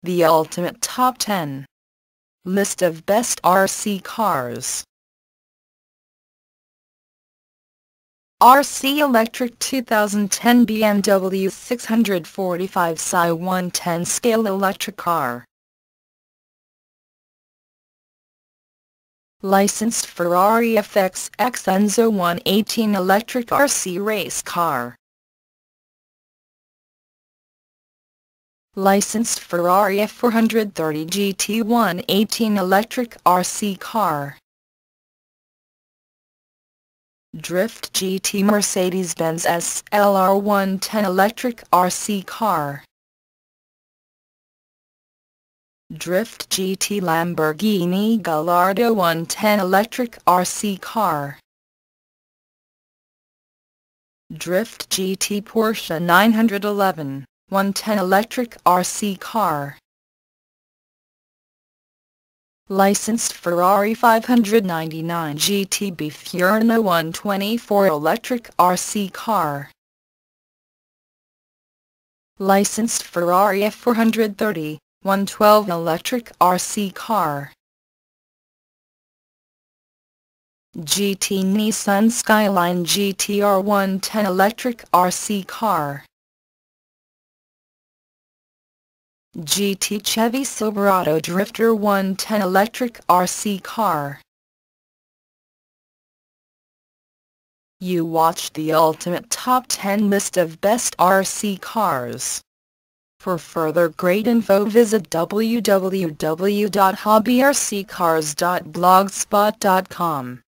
The Ultimate Top 10 List of Best RC Cars. RC Electric 2010 BMW 645 Si 110 Scale Electric Car. Licensed Ferrari FXX Enzo 118 Electric RC Race Car. Licensed Ferrari F430 GT 118 Electric RC Car. Drift GT Mercedes-Benz SLR 110 Electric RC Car. Drift GT Lamborghini Gallardo 110 Electric RC Car. Drift GT Porsche 911 110 Electric RC Car. Licensed Ferrari 599 GTB Fiorino 124 Electric RC Car. Licensed Ferrari F430 112 Electric RC Car. GT Nissan Skyline GTR 110 Electric RC Car. GT Chevy Silverado Drifter 110 Electric RC Car. You watched the Ultimate Top 10 list of best RC cars. For further great info visit www.hobbyrccars.blogspot.com.